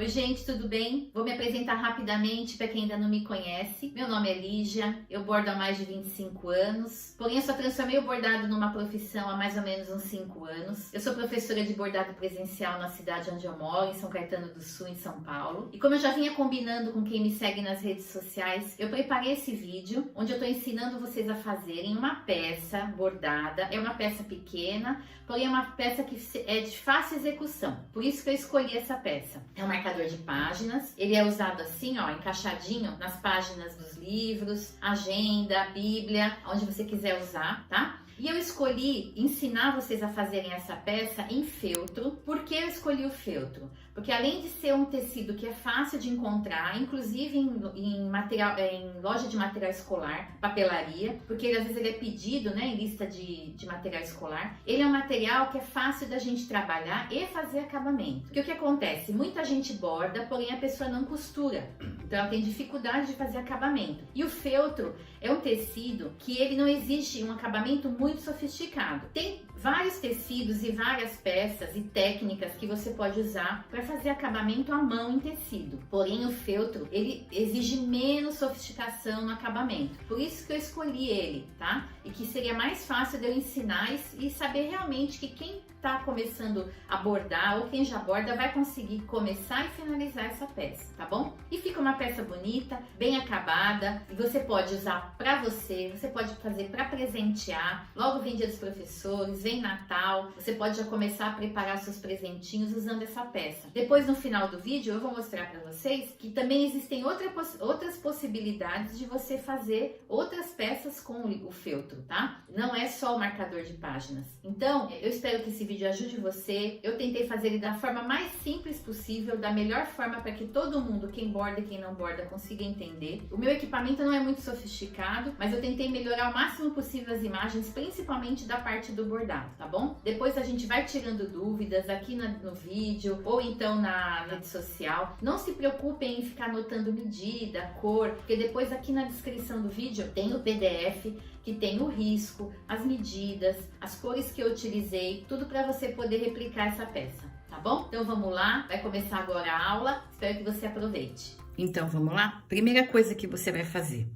Oi gente, tudo bem? Vou me apresentar rapidamente para quem ainda não me conhece. Meu nome é Lígia, eu bordo há mais de 25 anos, porém eu só transformei o bordado numa profissão há mais ou menos uns 5 anos. Eu sou professora de bordado presencial na cidade onde eu moro, em São Caetano do Sul, em São Paulo. E como eu já vinha combinando com quem me segue nas redes sociais, eu preparei esse vídeo onde eu estou ensinando vocês a fazerem uma peça bordada. É uma peça pequena, porém é uma peça que é de fácil execução. Por isso que eu escolhi essa peça. É um marcador de páginas, ele é usado assim, ó, encaixadinho nas páginas dos livros, agenda, bíblia, onde você quiser usar, tá? E eu escolhi ensinar vocês a fazerem essa peça em feltro. Por que eu escolhi o feltro? Porque além de ser um tecido que é fácil de encontrar, inclusive em loja de material escolar, papelaria, porque às vezes ele é pedido, né, em lista de material escolar, ele é um material que é fácil da gente trabalhar e fazer acabamento. Porque o que acontece? Muita gente borda, porém a pessoa não costura, então ela tem dificuldade de fazer acabamento. E o feltro é um tecido que ele não exige um acabamento muito sofisticado. Tem vários tecidos e várias peças e técnicas que você pode usar para fazer acabamento à mão em tecido. Porém, o feltro, ele exige menos sofisticação no acabamento. Por isso que eu escolhi ele, tá? E que seria mais fácil de eu ensinar e saber realmente que quem está começando a bordar ou quem já borda vai conseguir começar e finalizar essa peça, tá bom? E fica uma peça bonita, bem acabada, e você pode usar para você pode fazer para presentear. Logo vem Dia dos Professores, vem Natal, você pode já começar a preparar seus presentinhos usando essa peça. Depois, no final do vídeo, eu vou mostrar para vocês que também existem outras possibilidades de você fazer outras peças com o feltro, tá? Não é só o marcador de páginas. Então, eu espero que esse vídeo ajude você. Eu tentei fazer ele da forma mais simples possível, da melhor forma para que todo mundo, quem borda e quem não borda, consiga entender. O meu equipamento não é muito sofisticado, mas eu tentei melhorar o máximo possível as imagens, principalmente da parte do bordado, tá bom? Depois a gente vai tirando dúvidas aqui no vídeo ou então na rede social. Não se preocupem em ficar anotando medida, cor, porque depois aqui na descrição do vídeo tem o PDF que tem o risco, as medidas, as cores que eu utilizei, tudo para você poder replicar essa peça, tá bom? Então vamos lá, vai começar agora a aula, espero que você aproveite. Então vamos lá? Primeira coisa que você vai fazer.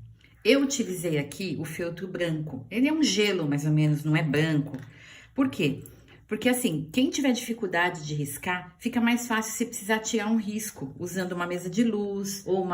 Eu utilizei aqui o feltro branco. Ele é um gelo, mais ou menos, não é branco. Por quê? Porque assim, quem tiver dificuldade de riscar, fica mais fácil se precisar tirar um risco, usando uma mesa de luz ou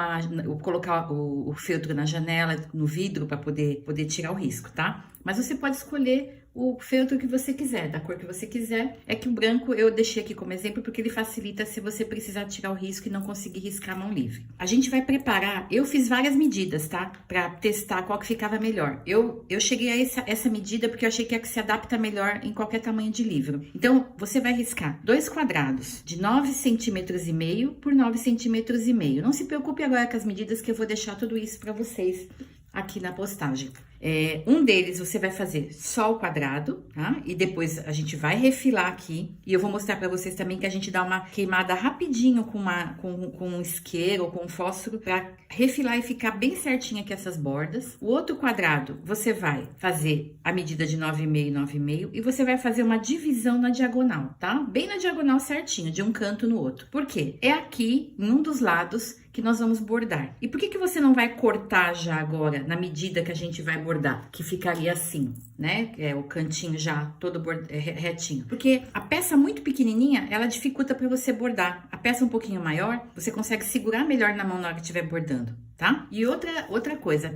colocar o feltro na janela, no vidro, para poder tirar o risco, tá? Mas você pode escolher o feltro que você quiser, da cor que você quiser. É que o branco eu deixei aqui como exemplo porque ele facilita se você precisar tirar o risco e não conseguir riscar a mão livre. A gente vai preparar, eu fiz várias medidas, tá? Pra testar qual que ficava melhor. Eu cheguei a essa medida porque eu achei que é que se adapta melhor em qualquer tamanho de livro. Então, você vai riscar 2 quadrados de 9,5 cm por 9,5 cm. Não se preocupe agora com as medidas que eu vou deixar tudo isso pra vocês aqui na postagem. Um deles você vai fazer só o quadrado, tá? E depois a gente vai refilar aqui. E eu vou mostrar pra vocês também que a gente dá uma queimada rapidinho com um isqueiro ou com um fósforo pra refilar e ficar bem certinho aqui essas bordas. O outro quadrado você vai fazer a medida de 9,5 9,5 e você vai fazer uma divisão na diagonal, tá? Bem na diagonal certinho, de um canto no outro. Por quê? É aqui, em um dos lados, que nós vamos bordar. E por que você não vai cortar já agora, na medida que a gente vai bordar? Que ficaria assim, né? Que é o cantinho já todo retinho. Porque a peça muito pequenininha, ela dificulta para você bordar. A peça um pouquinho maior, você consegue segurar melhor na mão na hora que estiver bordando, tá? E outra coisa,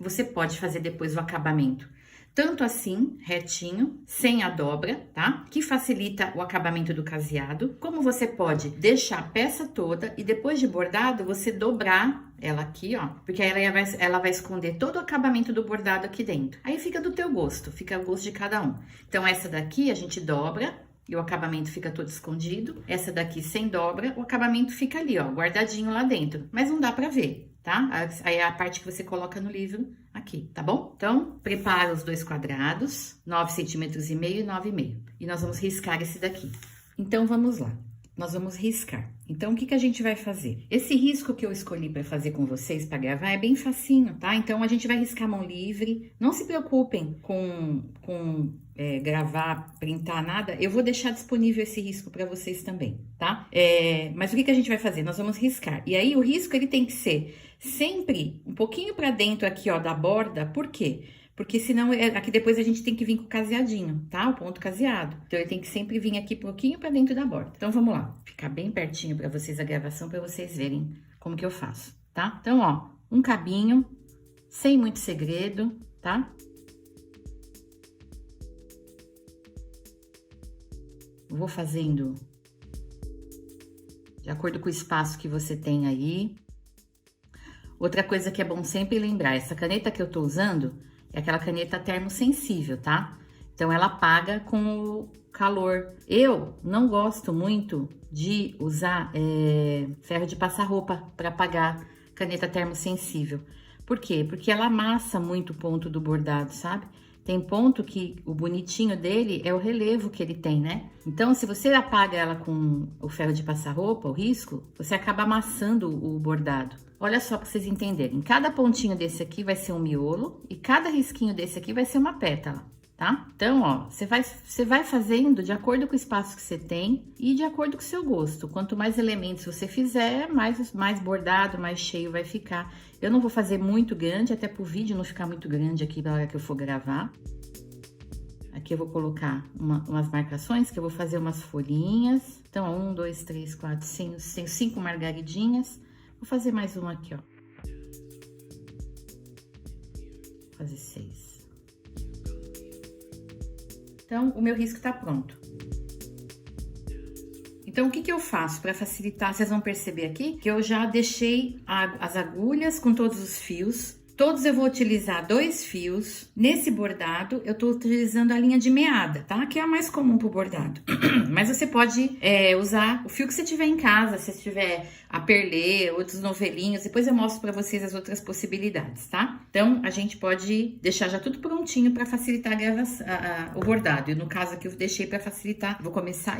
você pode fazer depois o acabamento. Tanto assim, retinho, sem a dobra, tá? Que facilita o acabamento do caseado. Como você pode deixar a peça toda e depois de bordado, você dobrar ela aqui, ó. Porque aí ela vai esconder todo o acabamento do bordado aqui dentro. Aí fica do teu gosto, fica a gosto de cada um. Então, essa daqui a gente dobra e o acabamento fica todo escondido. Essa daqui sem dobra, o acabamento fica ali, ó, guardadinho lá dentro. Mas não dá pra ver, tá? Aí é a parte que você coloca no livro aqui, tá bom? Então, prepara os 2 quadrados, 9,5 cm e 9,5. E nós vamos riscar esse daqui. Então, vamos lá. Nós vamos riscar. Então, o que a gente vai fazer? Esse risco que eu escolhi para fazer com vocês, para gravar, é bem facinho, tá? Então, a gente vai riscar a mão livre. Não se preocupem com gravar, printar, nada, eu vou deixar disponível esse risco para vocês também, tá? Mas o que a gente vai fazer? Nós vamos riscar. E aí o risco ele tem que ser sempre um pouquinho para dentro aqui, ó, da borda. Por quê? Porque senão aqui depois a gente tem que vir com o caseadinho, tá? O ponto caseado. Então ele tem que sempre vir aqui um pouquinho para dentro da borda. Então vamos lá, ficar bem pertinho para vocês a gravação para vocês verem como que eu faço, tá? Então, ó, um cabinho sem muito segredo, tá? Vou fazendo de acordo com o espaço que você tem aí. Outra coisa que é bom sempre lembrar, essa caneta que eu tô usando é aquela caneta termosensível, tá? Então ela apaga com o calor. Eu não gosto muito de usar ferro de passar roupa para apagar caneta termosensível. Por quê? Porque ela amassa muito o ponto do bordado, sabe? Tem ponto que o bonitinho dele é o relevo que ele tem, né? Então, se você apaga ela com o ferro de passar roupa, o risco, você acaba amassando o bordado. Olha só para vocês entenderem. Cada pontinho desse aqui vai ser um miolo e cada risquinho desse aqui vai ser uma pétala, tá? Então, ó, você vai fazendo de acordo com o espaço que você tem e de acordo com o seu gosto. Quanto mais elementos você fizer, mais bordado, mais cheio vai ficar. Eu não vou fazer muito grande, até pro vídeo não ficar muito grande aqui na hora que eu for gravar. Aqui eu vou colocar umas marcações, que eu vou fazer umas folhinhas. Então, ó, 1, 2, 3, 4, 5, 5 margaridinhas. Vou fazer mais uma aqui, ó. Vou fazer 6. Então, o meu risco tá pronto. Então, o que eu faço para facilitar? Vocês vão perceber aqui que eu já deixei as agulhas com todos os fios. Todos eu vou utilizar 2 fios. Nesse bordado, eu tô utilizando a linha de meada, tá? Que é a mais comum pro bordado. Mas você pode usar o fio que você tiver em casa, se tiver a perlê, outros novelinhos. Depois eu mostro pra vocês as outras possibilidades, tá? Então, a gente pode deixar já tudo prontinho pra facilitar a gravação, o bordado. E no caso aqui, eu deixei pra facilitar.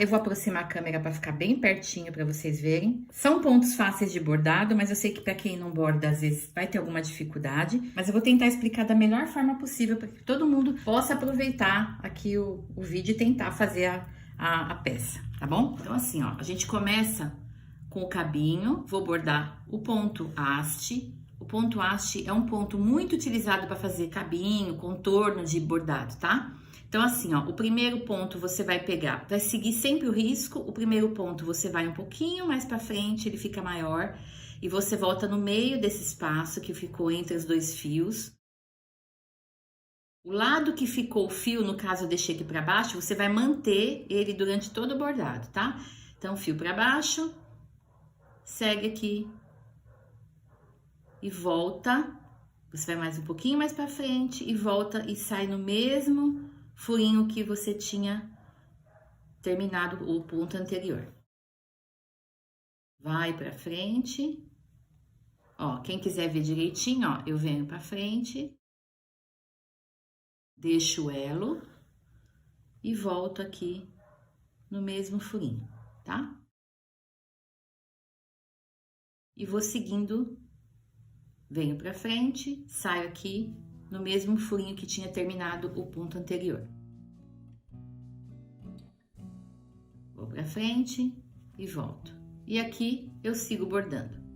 Eu vou aproximar a câmera pra ficar bem pertinho pra vocês verem. São pontos fáceis de bordado, mas eu sei que pra quem não borda, às vezes vai ter alguma dificuldade. Mas eu vou tentar explicar da melhor forma possível para que todo mundo possa aproveitar aqui o vídeo e tentar fazer a peça, tá bom? Então assim, ó, a gente começa com o cabinho, vou bordar o ponto haste. O ponto haste é um ponto muito utilizado para fazer cabinho, contorno de bordado, tá? Então assim, ó, o primeiro ponto você vai pegar, vai seguir sempre o risco, o primeiro ponto você vai um pouquinho mais para frente, ele fica maior. E você volta no meio desse espaço que ficou entre os 2 fios. O lado que ficou o fio, no caso eu deixei aqui para baixo, você vai manter ele durante todo o bordado, tá? Então, fio para baixo, segue aqui e volta. Você vai mais um pouquinho mais para frente e volta e sai no mesmo furinho que você tinha terminado o ponto anterior. Vai para frente. Ó, quem quiser ver direitinho, ó, eu venho pra frente, deixo o elo e volto aqui no mesmo furinho, tá? E vou seguindo, venho pra frente, saio aqui no mesmo furinho que tinha terminado o ponto anterior. Vou pra frente e volto. E aqui eu sigo bordando.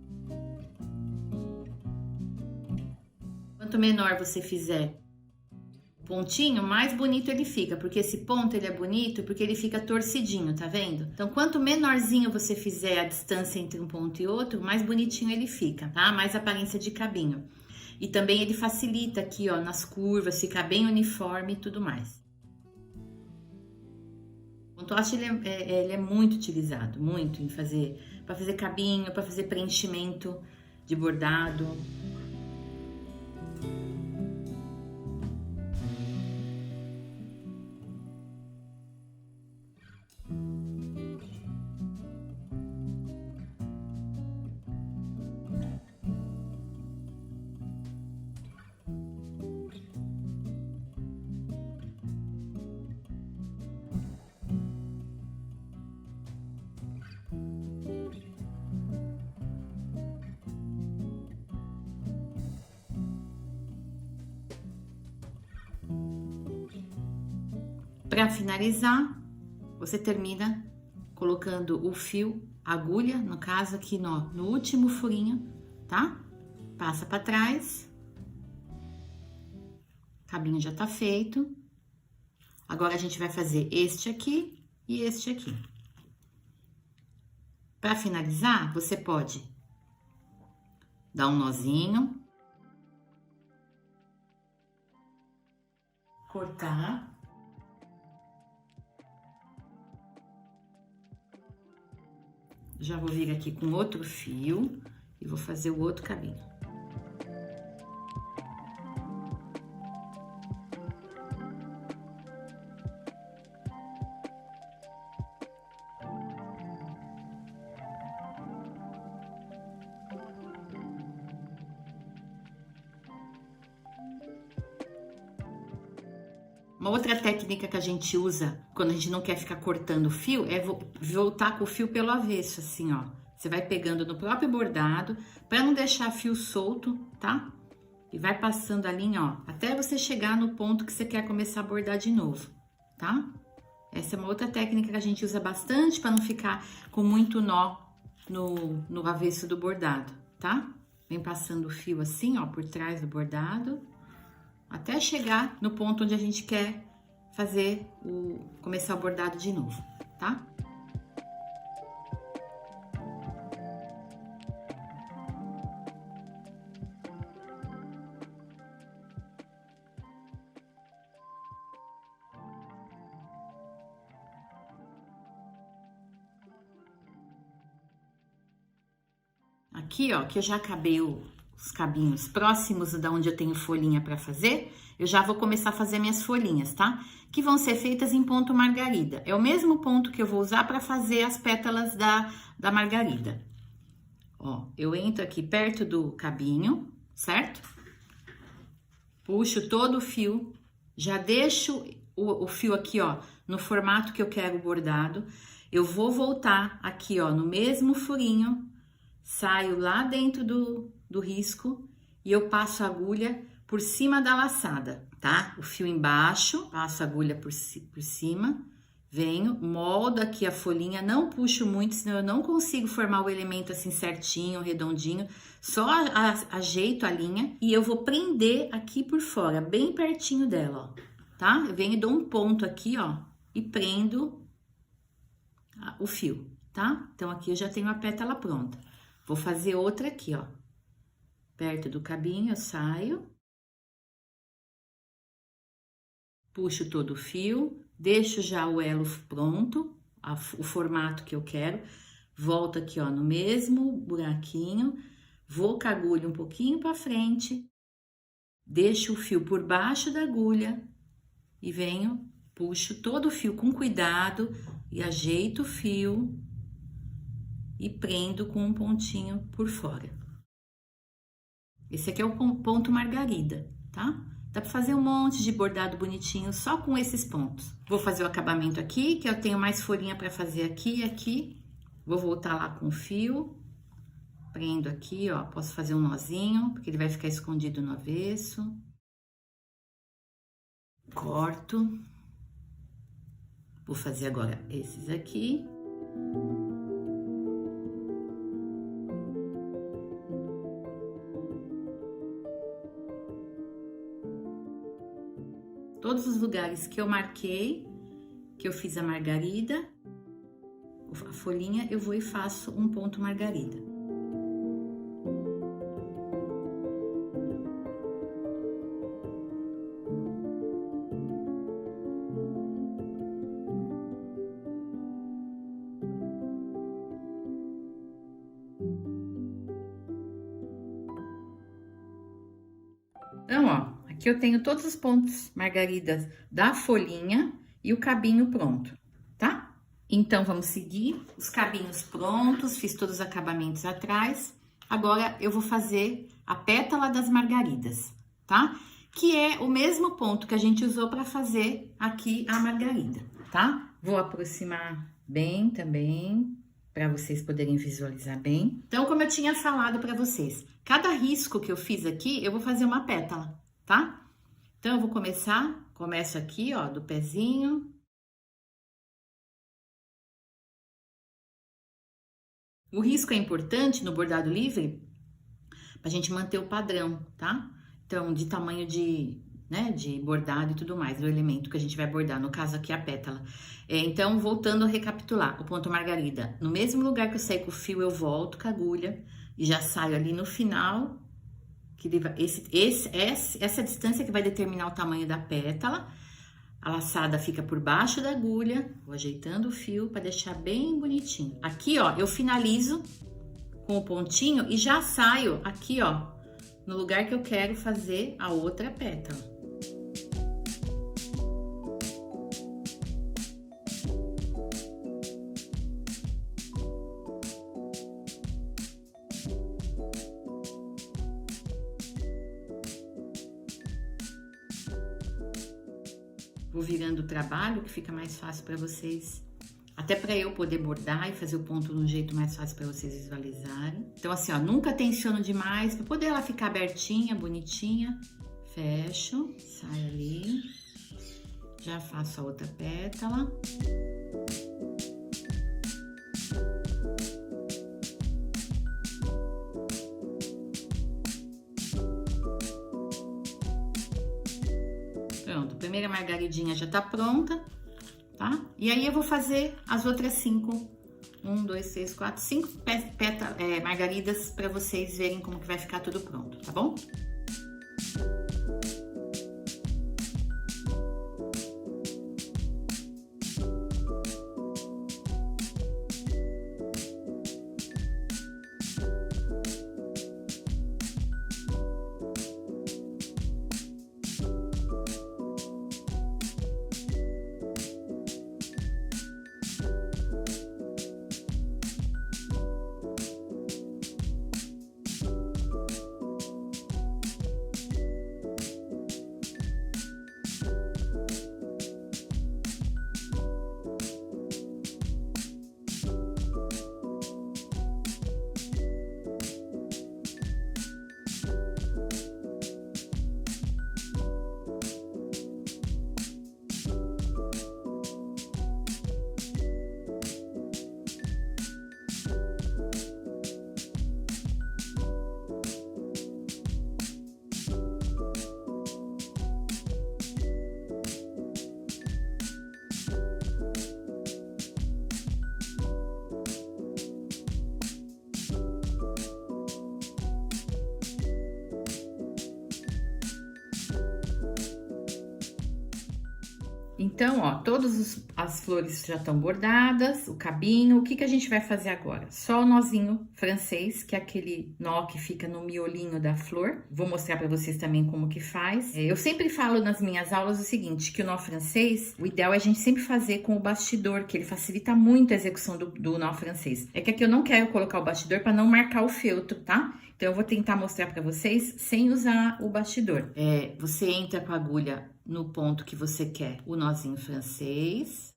Quanto menor você fizer o pontinho, mais bonito ele fica, porque esse ponto ele é bonito porque ele fica torcidinho, tá vendo? Então, quanto menorzinho você fizer a distância entre um ponto e outro, mais bonitinho ele fica, tá? Mais aparência de cabinho. E também ele facilita aqui, ó, nas curvas, fica bem uniforme e tudo mais. O ponto haste, ele é muito utilizado, muito para fazer cabinho, para fazer preenchimento de bordado. Para finalizar, você termina colocando o fio, a agulha, no caso aqui no último furinho, tá? Passa para trás. O cabinho já tá feito. Agora a gente vai fazer este aqui e este aqui. Para finalizar, você pode dar um nozinho, cortar. Já vou vir aqui com outro fio e vou fazer o outro cabinho. Uma outra técnica que a gente usa quando a gente não quer ficar cortando o fio é voltar com o fio pelo avesso, assim, ó. Você vai pegando no próprio bordado para não deixar fio solto, tá? E vai passando a linha, ó, até você chegar no ponto que você quer começar a bordar de novo, tá? Essa é uma outra técnica que a gente usa bastante para não ficar com muito nó no avesso do bordado, tá? Vem passando o fio assim, ó, por trás do bordado, até chegar no ponto onde a gente quer começar o bordado de novo, tá? Aqui, ó, que eu já acabei os cabinhos próximos da onde eu tenho folhinha para fazer, eu já vou começar a fazer minhas folhinhas, tá? Que vão ser feitas em ponto margarida. É o mesmo ponto que eu vou usar para fazer as pétalas da margarida. Ó, eu entro aqui perto do cabinho, certo? Puxo todo o fio, já deixo o fio aqui, ó, no formato que eu quero bordado. Eu vou voltar aqui, ó, no mesmo furinho, saio lá dentro do risco e eu passo a agulha por cima da laçada, tá? O fio embaixo, passo a agulha por cima, venho, moldo aqui a folhinha, não puxo muito, senão eu não consigo formar o elemento assim certinho, redondinho, só ajeito a linha e eu vou prender aqui por fora, bem pertinho dela, ó, tá? Eu venho e dou um ponto aqui, ó, e prendo o fio, tá? Então, aqui eu já tenho a pétala pronta. Vou fazer outra aqui, ó, perto do cabinho, eu saio, puxo todo o fio, deixo já o elo pronto, o formato que eu quero, volto aqui, ó, no mesmo buraquinho, vou com a agulha um pouquinho para frente, deixo o fio por baixo da agulha e venho, puxo todo o fio com cuidado e ajeito o fio e prendo com um pontinho por fora. Esse aqui é o ponto margarida, tá? Dá pra fazer um monte de bordado bonitinho só com esses pontos. Vou fazer o acabamento aqui, que eu tenho mais folhinha pra fazer aqui e aqui. Vou voltar lá com o fio. Prendo aqui, ó, posso fazer um nozinho, porque ele vai ficar escondido no avesso. Corto. Vou fazer agora esses aqui. Todos os lugares que eu marquei, que eu fiz a margarida, a folhinha, eu vou e faço um ponto margarida. Então, ó, aqui eu tenho todos os pontos margaridas da folhinha e o cabinho pronto, tá? Então, vamos seguir os cabinhos prontos, fiz todos os acabamentos atrás. Agora, eu vou fazer a pétala das margaridas, tá? Que é o mesmo ponto que a gente usou para fazer aqui a margarida, tá? Vou aproximar bem também, para vocês poderem visualizar bem. Então, como eu tinha falado para vocês, cada risco que eu fiz aqui, eu vou fazer uma pétala, tá? Então, eu vou começo aqui, ó, do pezinho, O risco é importante no bordado livre pra gente manter o padrão, tá? Então, de tamanho de bordado e tudo mais, do elemento que a gente vai bordar, no caso aqui a pétala. Então, voltando a recapitular, o ponto margarida, no mesmo lugar que eu saí com o fio, eu volto com a agulha e já saio ali no final, que essa distância que vai determinar o tamanho da pétala. A laçada fica por baixo da agulha, vou ajeitando o fio para deixar bem bonitinho. Aqui, ó, eu finalizo com o pontinho e já saio aqui, ó, no lugar que eu quero fazer a outra pétala. Vou virando o trabalho, que fica mais fácil para vocês, até para eu poder bordar e fazer o ponto de um jeito mais fácil para vocês visualizarem. Então assim, ó, nunca tensiono demais, para poder ela ficar abertinha, bonitinha. Fecho, saio ali, já faço a outra pétala. Pronto, a primeira margaridinha já tá pronta, tá? E aí eu vou fazer as outras 5. 1, 2, 3, 4, 5 margaridas para vocês verem como que vai ficar tudo pronto, tá bom? Então, ó, todas as flores já estão bordadas, o cabinho. O que que a gente vai fazer agora? Só o nozinho francês, que é aquele nó que fica no miolinho da flor. Vou mostrar para vocês também como que faz. Eu sempre falo nas minhas aulas o seguinte, que o nó francês, o ideal é a gente sempre fazer com o bastidor, que ele facilita muito a execução do nó francês. É que aqui eu não quero colocar o bastidor para não marcar o feltro, tá? Então, eu vou tentar mostrar para vocês sem usar o bastidor. Você entra com a agulha no ponto que você quer o nozinho francês.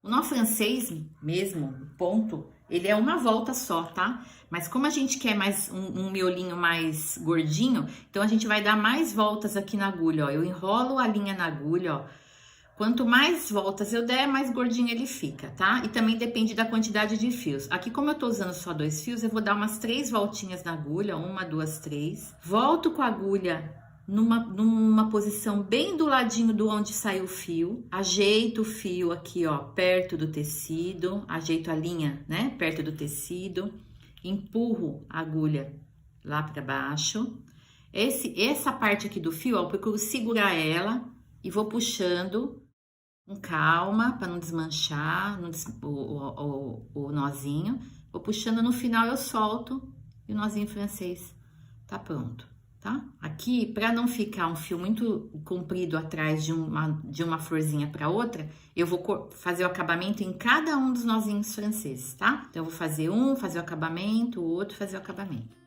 O nó francês mesmo, o ponto, ele é uma volta só, tá? Mas como a gente quer mais um miolinho mais gordinho, então a gente vai dar mais voltas aqui na agulha, ó. Eu enrolo a linha na agulha, ó. Quanto mais voltas eu der, mais gordinho ele fica, tá? E também depende da quantidade de fios. Aqui, como eu tô usando só 2 fios, eu vou dar umas 3 voltinhas na agulha, 1, 2, 3. Volto com a agulha numa posição bem do ladinho do onde saiu o fio. Ajeito o fio aqui, ó, perto do tecido. Ajeito a linha, né, perto do tecido. Empurro a agulha lá pra baixo. Essa parte aqui do fio, ó, eu procuro segurar ela e vou puxando com calma, para não desmanchar o nozinho. Vou puxando, no final eu solto e o nozinho francês tá pronto, tá? Aqui, para não ficar um fio muito comprido atrás de uma florzinha para outra, eu vou fazer o acabamento em cada um dos nozinhos franceses, tá? Então, eu vou fazer um, fazer o acabamento, o outro, fazer o acabamento.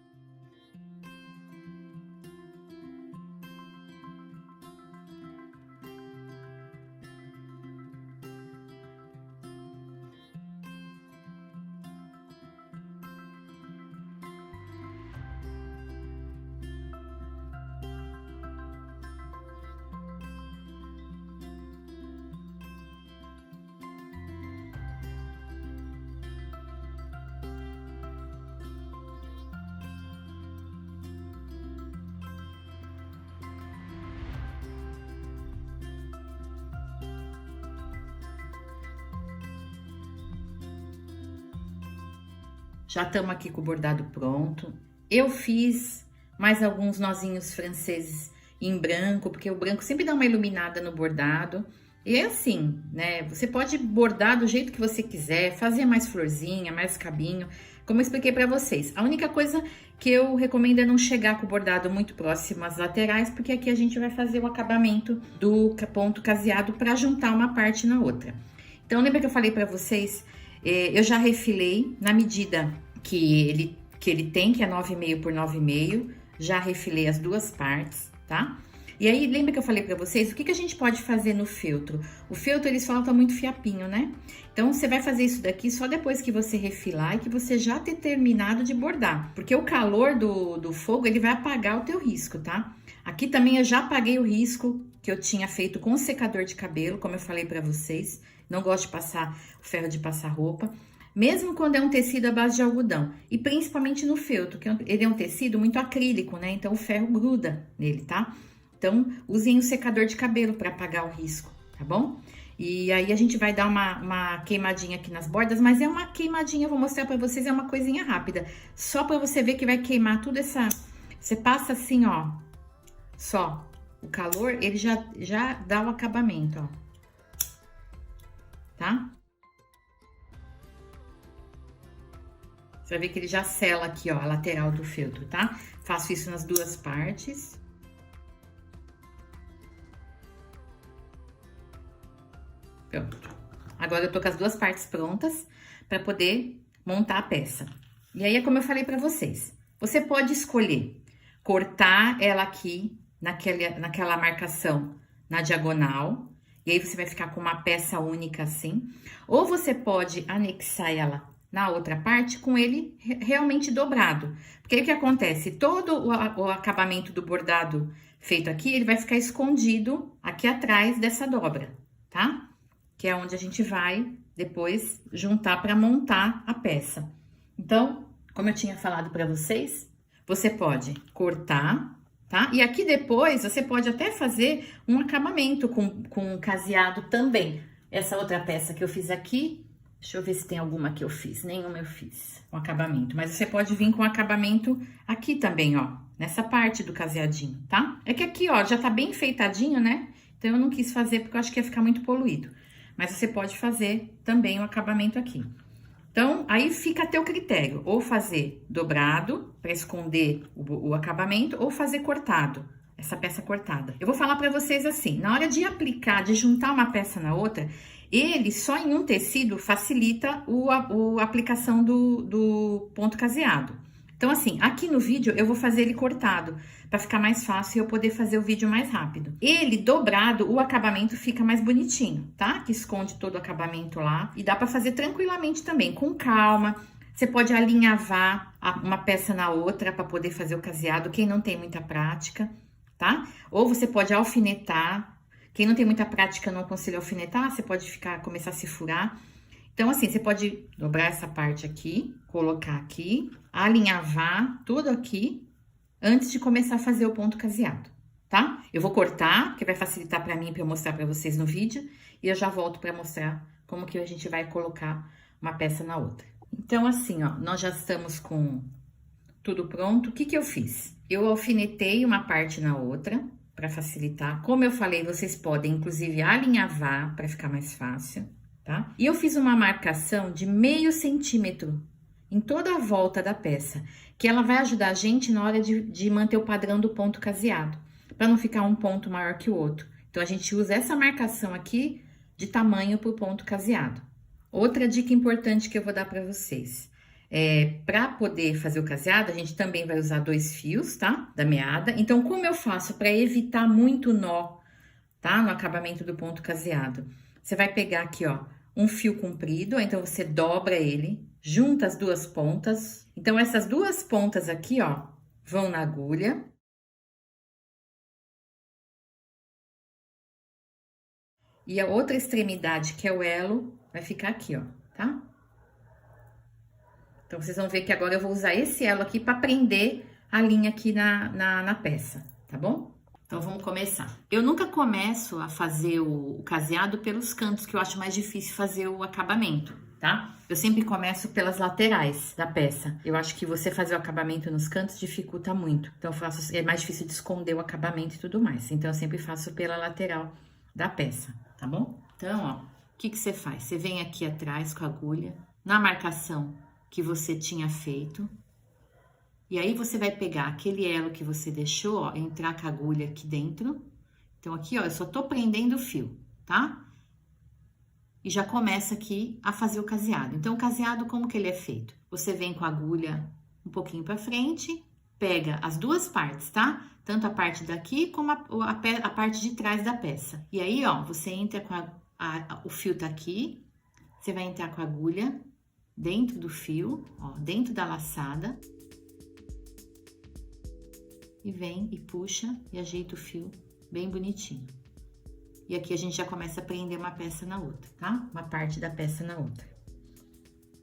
já estamos aqui com o bordado pronto. Eu fiz mais alguns nozinhos franceses em branco, porque o branco sempre dá uma iluminada no bordado. E é assim, né? Você pode bordar do jeito que você quiser, fazer mais florzinha, mais cabinho, como eu expliquei para vocês. A única coisa que eu recomendo é não chegar com o bordado muito próximo às laterais, porque aqui a gente vai fazer o acabamento do ponto caseado para juntar uma parte na outra. Então, lembra que eu falei para vocês, eu já refilei na medida que ele tem, que é 9,5 por 9,5, já refilei as duas partes, tá? E aí, lembra que eu falei pra vocês, o que a gente pode fazer no feltro? O feltro, ele solta muito fiapinho, né? Então, você vai fazer isso daqui só depois que você refilar e que você já ter terminado de bordar. Porque o calor do fogo, ele vai apagar o teu risco, tá? Aqui também eu já apaguei o risco que eu tinha feito com o secador de cabelo, como eu falei pra vocês. Não gosto de passar o ferro de passar roupa. Mesmo quando é um tecido à base de algodão. E principalmente no feltro, que ele é um tecido muito acrílico, né? Então, o ferro gruda nele, tá? Então, usem o secador de cabelo para apagar o risco, tá bom? E aí, a gente vai dar uma queimadinha aqui nas bordas, mas é uma queimadinha, eu vou mostrar para vocês, é uma coisinha rápida. Só para você ver que vai queimar tudo essa... Você passa assim, ó, só. O calor, ele já dá o acabamento, ó. Tá? Você vai ver que ele já sela aqui, ó, a lateral do feltro, tá? Faço isso nas duas partes. Pronto. Agora eu tô com as duas partes prontas para poder montar a peça. E aí é como eu falei para vocês. Você pode escolher cortar ela aqui naquela marcação na diagonal. E aí você vai ficar com uma peça única assim. Ou você pode anexar ela na outra parte com ele realmente dobrado. Porque aí o que acontece? Todo o acabamento do bordado feito aqui, ele vai ficar escondido aqui atrás dessa dobra, tá? Que é onde a gente vai depois juntar para montar a peça. Então, como eu tinha falado para vocês, você pode cortar, tá? E aqui depois você pode até fazer um acabamento com caseado também. Essa outra peça que eu fiz aqui, deixa eu ver se tem alguma que eu fiz. Nenhuma eu fiz com acabamento. Mas você pode vir com acabamento aqui também, ó. Nessa parte do caseadinho, tá? É que aqui, ó, já tá bem enfeitadinho, né? Então, eu não quis fazer porque eu acho que ia ficar muito poluído. Mas você pode fazer também o acabamento aqui. Então, aí fica a teu critério. Ou fazer dobrado, para esconder o acabamento, ou fazer cortado, essa peça cortada. Eu vou falar para vocês assim, na hora de aplicar, de juntar uma peça na outra, ele só em um tecido facilita a aplicação do ponto caseado. Então, assim, aqui no vídeo eu vou fazer ele cortado, para ficar mais fácil e eu poder fazer o vídeo mais rápido. Ele dobrado, o acabamento fica mais bonitinho, tá? Que esconde todo o acabamento lá. E dá para fazer tranquilamente também, com calma. Você pode alinhavar uma peça na outra para poder fazer o caseado, quem não tem muita prática, tá? Ou você pode alfinetar. Quem não tem muita prática, não aconselho alfinetar, você pode começar a se furar. Então, assim, você pode dobrar essa parte aqui, colocar aqui, alinhavar tudo aqui, antes de começar a fazer o ponto caseado, tá? Eu vou cortar, que vai facilitar pra mim, pra eu mostrar pra vocês no vídeo, e eu já volto pra mostrar como que a gente vai colocar uma peça na outra. Então, assim, ó, nós já estamos com tudo pronto. O que que eu fiz? Eu alfinetei uma parte na outra, pra facilitar. Como eu falei, vocês podem, inclusive, alinhavar pra ficar mais fácil, tá? E eu fiz uma marcação de meio centímetro em toda a volta da peça, que ela vai ajudar a gente na hora de manter o padrão do ponto caseado, para não ficar um ponto maior que o outro. Então, a gente usa essa marcação aqui de tamanho para o ponto caseado. Outra dica importante que eu vou dar para vocês, para poder fazer o caseado, a gente também vai usar 2 fios, tá? Da meada. Então, como eu faço para evitar muito nó, tá? No acabamento do ponto caseado. Você vai pegar aqui, ó, um fio comprido, então você dobra ele, junta as duas pontas. Então, essas duas pontas aqui, ó, vão na agulha. E a outra extremidade, que é o elo, vai ficar aqui, ó, tá? Então, vocês vão ver que agora eu vou usar esse elo aqui para prender a linha aqui na peça, tá bom? Então, vamos começar. Eu nunca começo a fazer o caseado pelos cantos, que eu acho mais difícil fazer o acabamento. tá? Eu sempre começo pelas laterais da peça. Eu acho que você fazer o acabamento nos cantos dificulta muito. Então, é mais difícil de esconder o acabamento e tudo mais. Então, eu sempre faço pela lateral da peça, tá bom? Então, ó, o que que você faz? Você vem aqui atrás com a agulha, na marcação que você tinha feito. E aí, você vai pegar aquele elo que você deixou, ó, entrar com a agulha aqui dentro. Então, aqui, ó, eu só tô prendendo o fio, tá? E já começa aqui a fazer o caseado. Então, o caseado, como que ele é feito? Você vem com a agulha um pouquinho pra frente, pega as duas partes, tá? Tanto a parte daqui como a parte de trás da peça. E aí, ó, você entra com o fio tá aqui, você vai entrar com a agulha dentro do fio, ó, dentro da laçada. E vem e puxa e ajeita o fio bem bonitinho. E aqui a gente já começa a prender uma peça na outra, tá? Uma parte da peça na outra.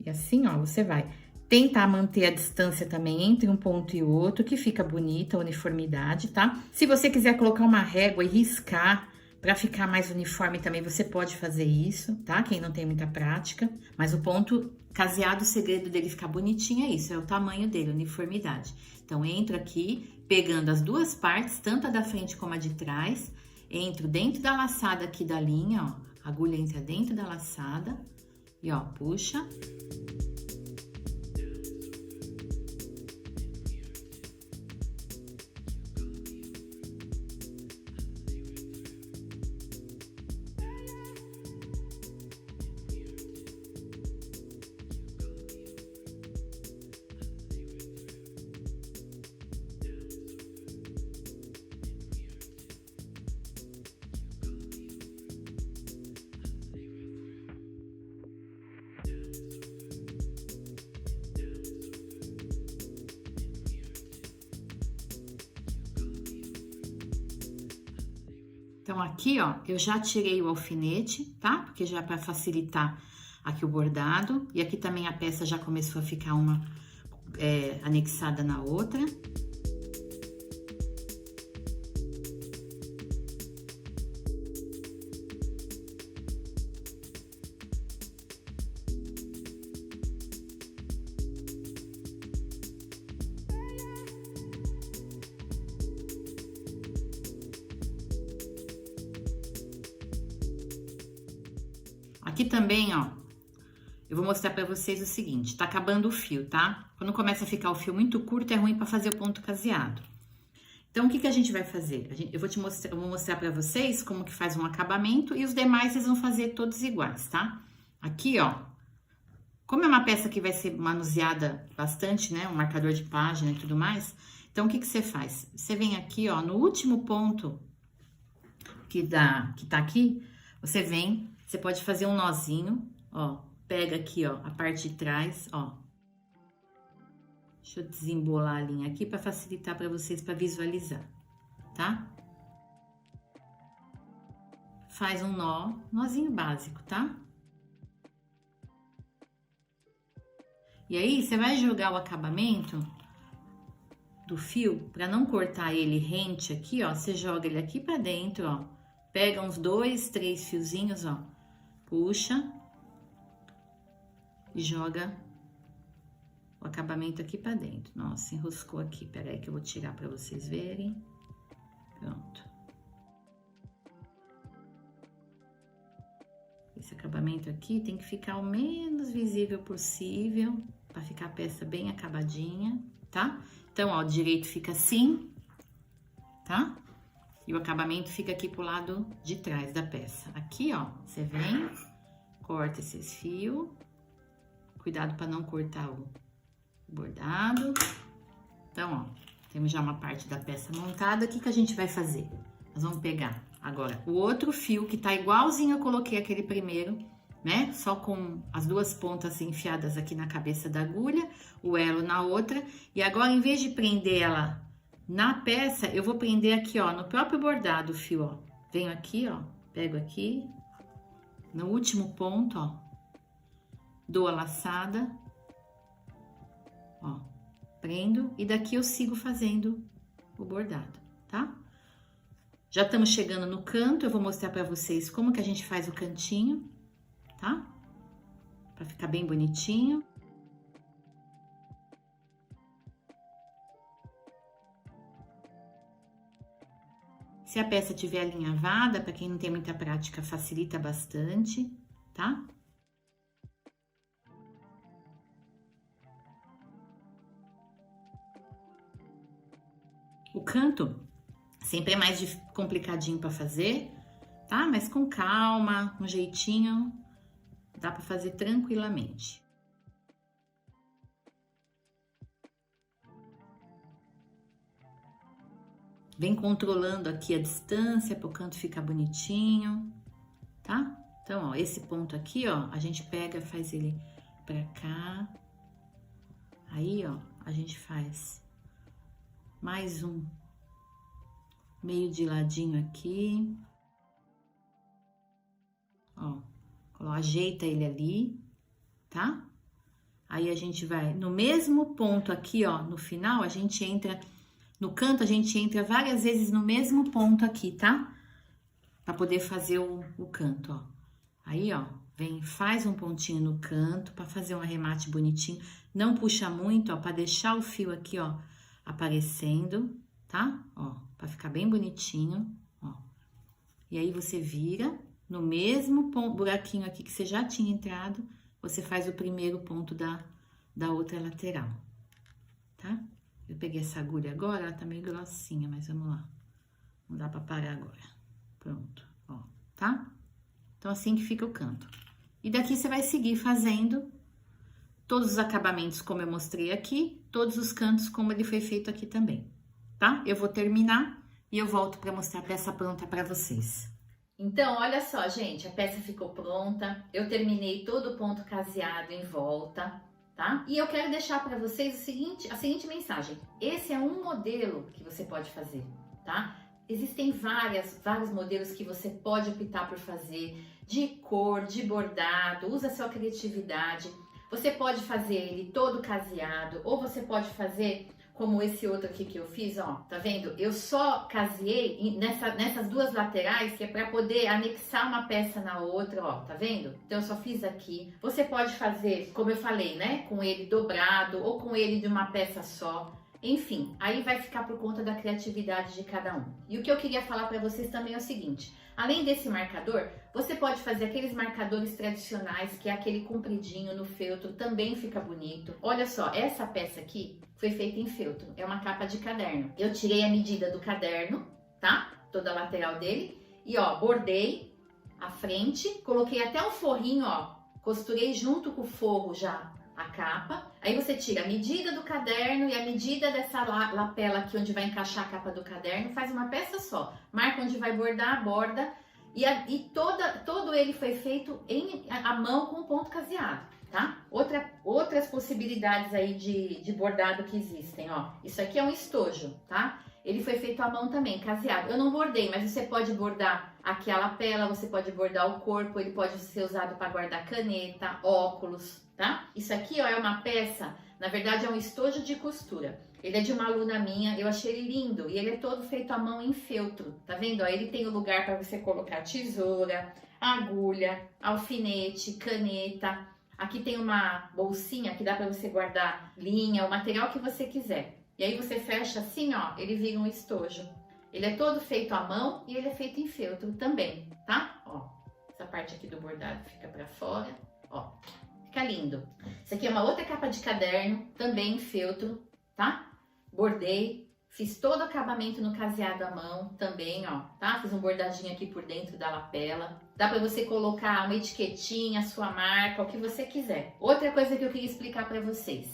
E assim, ó, você vai tentar manter a distância também entre um ponto e outro, que fica bonita a uniformidade, tá? Se você quiser colocar uma régua e riscar pra ficar mais uniforme também, você pode fazer isso, tá? Quem não tem muita prática. Mas o ponto caseado, o segredo dele ficar bonitinho é isso, é o tamanho dele, uniformidade. Então, entro aqui, pegando as duas partes, tanto a da frente como a de trás, entro dentro da laçada aqui da linha, ó, a agulha entra dentro da laçada e, ó, puxa. Então, aqui, ó, eu já tirei o alfinete, tá? Porque já para facilitar aqui o bordado. E aqui também a peça já começou a ficar uma anexada na outra. Aqui também, ó, eu vou mostrar pra vocês o seguinte, tá acabando o fio, tá? Quando começa a ficar o fio muito curto, é ruim pra fazer o ponto caseado. Então, o que que a gente vai fazer? Eu vou mostrar pra vocês como que faz um acabamento e os demais vocês vão fazer todos iguais, tá? Aqui, ó, como é uma peça que vai ser manuseada bastante, né? Um marcador de página e tudo mais, então, o que que você faz? Você vem aqui, ó, no último ponto que tá aqui, você vem... Você pode fazer um nozinho, ó, pega aqui, ó, a parte de trás, ó. Deixa eu desembolar a linha aqui para facilitar para vocês para visualizar, tá? Faz um nozinho básico, tá? E aí, você vai jogar o acabamento do fio, para não cortar ele rente aqui, ó, você joga ele aqui para dentro, ó. Pega uns 2, 3 fiozinhos, ó. Puxa e joga o acabamento aqui pra dentro. Nossa, enroscou aqui. Pera aí que eu vou tirar pra vocês verem. Pronto. Esse acabamento aqui tem que ficar o menos visível possível, pra ficar a peça bem acabadinha, tá? Então, ó, o direito fica assim, tá? E o acabamento fica aqui pro lado de trás da peça. Aqui, ó, você vem, corta esses fios. Cuidado para não cortar o bordado. Então, ó, temos já uma parte da peça montada. O que que a gente vai fazer? Nós vamos pegar agora o outro fio que tá igualzinho eu coloquei aquele primeiro, né? Só com as duas pontas enfiadas aqui na cabeça da agulha, o elo na outra. E agora, em vez de prender ela na peça, eu vou prender aqui, ó, no próprio bordado o fio, ó. Venho aqui, ó, pego aqui, no último ponto, ó, dou a laçada, ó, prendo e daqui eu sigo fazendo o bordado, tá? Já estamos chegando no canto, eu vou mostrar pra vocês como que a gente faz o cantinho, tá? para ficar bem bonitinho. Se a peça tiver alinhavada, para quem não tem muita prática, facilita bastante, tá? O canto sempre é mais complicadinho para fazer, tá? Mas com calma, com jeitinho, dá para fazer tranquilamente. Vem controlando aqui a distância para o canto ficar bonitinho, tá? Então, ó, esse ponto aqui, ó, a gente pega, faz ele pra cá. Aí, ó, a gente faz mais um meio de ladinho aqui. Ó, ajeita ele ali, tá? Aí a gente vai no mesmo ponto aqui, ó, no final, a gente entra... No canto, a gente entra várias vezes no mesmo ponto aqui, tá? Pra poder fazer o canto, ó. Aí, ó, vem, faz um pontinho no canto pra fazer um arremate bonitinho. Não puxa muito, ó, pra deixar o fio aqui, ó, aparecendo, tá? Ó, pra ficar bem bonitinho, ó. E aí, você vira no mesmo buraquinho aqui que você já tinha entrado, você faz o primeiro ponto da outra lateral, tá? Eu peguei essa agulha agora, ela tá meio grossinha, mas vamos lá. Não dá pra parar agora. Pronto, ó, tá? Então, assim que fica o canto. E daqui você vai seguir fazendo todos os acabamentos como eu mostrei aqui, todos os cantos como ele foi feito aqui também, tá? Eu vou terminar e eu volto pra mostrar a peça pronta pra vocês. Então, olha só, gente, a peça ficou pronta. Eu terminei todo o ponto caseado em volta. Tá? E eu quero deixar para vocês a seguinte mensagem. Esse é um modelo que você pode fazer, tá? Existem vários modelos que você pode optar por fazer, de cor, de bordado, usa a sua criatividade. Você pode fazer ele todo caseado, ou você pode fazer como esse outro aqui que eu fiz, ó, tá vendo? Eu só caseei nessas duas laterais, que é para poder anexar uma peça na outra, ó, tá vendo? Então eu só fiz aqui. Você pode fazer, como eu falei, né, com ele dobrado ou com ele de uma peça só. Enfim, aí vai ficar por conta da criatividade de cada um. E o que eu queria falar para vocês também é o seguinte: além desse marcador, você pode fazer aqueles marcadores tradicionais, que é aquele compridinho no feltro, também fica bonito. Olha só, essa peça aqui foi feita em feltro, é uma capa de caderno. Eu tirei a medida do caderno, tá? Toda a lateral dele. E ó, bordei a frente, coloquei até um forrinho, ó, costurei junto com o forro já a capa. Aí você tira a medida do caderno e a medida dessa lapela aqui onde vai encaixar a capa do caderno, faz uma peça só. Marca onde vai bordar, borda. E todo ele foi feito à mão com ponto caseado, tá? Outras possibilidades aí de bordado que existem, ó. Isso aqui é um estojo, tá? Ele foi feito à mão também, caseado. Eu não bordei, mas você pode bordar aqui a lapela, você pode bordar o corpo, ele pode ser usado para guardar caneta, óculos, tá? Isso aqui, ó, é uma peça, na verdade é um estojo de costura. Ele é de uma aluna minha, eu achei ele lindo. E ele é todo feito à mão em feltro, tá vendo? Ó, ele tem o lugar para você colocar tesoura, agulha, alfinete, caneta. Aqui tem uma bolsinha que dá para você guardar linha, o material que você quiser. E aí você fecha assim, ó, ele vira um estojo. Ele é todo feito à mão e ele é feito em feltro também, tá? Ó, essa parte aqui do bordado fica para fora, ó. Fica lindo. Isso aqui é uma outra capa de caderno, também em feltro, tá? Bordei, fiz todo o acabamento no caseado à mão também, ó, tá? Fiz um bordadinho aqui por dentro da lapela. Dá pra você colocar uma etiquetinha, a sua marca, o que você quiser. Outra coisa que eu queria explicar pra vocês.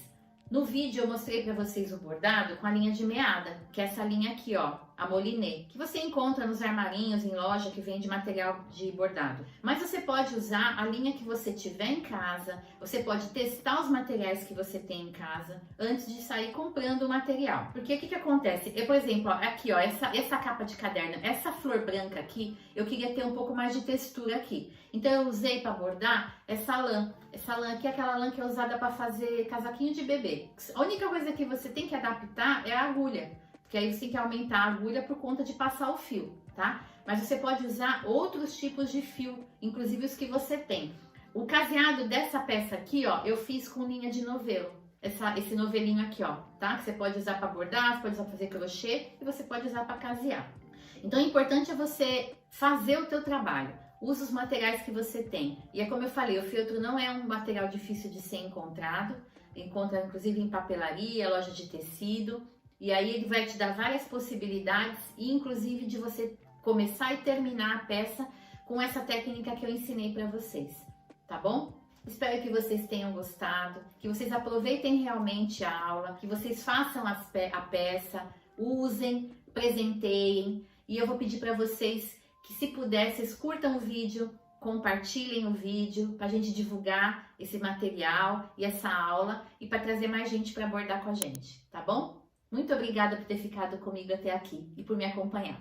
No vídeo eu mostrei pra vocês o bordado com a linha de meada, que é essa linha aqui, ó, a Moliné, que você encontra nos armarinhos, em loja que vende material de bordado. Mas você pode usar a linha que você tiver em casa, você pode testar os materiais que você tem em casa antes de sair comprando o material. Porque o que acontece? Eu, por exemplo, ó, aqui, ó, essa capa de caderno, essa flor branca aqui, eu queria ter um pouco mais de textura aqui. Então eu usei para bordar essa lã. Essa lã aqui é aquela lã que é usada para fazer casaquinho de bebê. A única coisa que você tem que adaptar é a agulha. Porque aí você tem que aumentar a agulha por conta de passar o fio, tá? Mas você pode usar outros tipos de fio, inclusive os que você tem. O caseado dessa peça aqui, ó, eu fiz com linha de novelo. Esse novelinho aqui, ó, tá? Que você pode usar para bordar, você pode usar para fazer crochê e você pode usar para casear. Então, o importante é você fazer o teu trabalho. Usa os materiais que você tem. E é como eu falei, o feltro não é um material difícil de ser encontrado. Encontra, inclusive, em papelaria, loja de tecido. E aí ele vai te dar várias possibilidades, inclusive de você começar e terminar a peça com essa técnica que eu ensinei para vocês, tá bom? Espero que vocês tenham gostado, que vocês aproveitem realmente a aula, que vocês façam a peça, usem, presenteiem. E eu vou pedir para vocês que, se puder, vocês curtam o vídeo, compartilhem o vídeo para a gente divulgar esse material e essa aula e para trazer mais gente para bordar com a gente, tá bom? Muito obrigada por ter ficado comigo até aqui e por me acompanhar.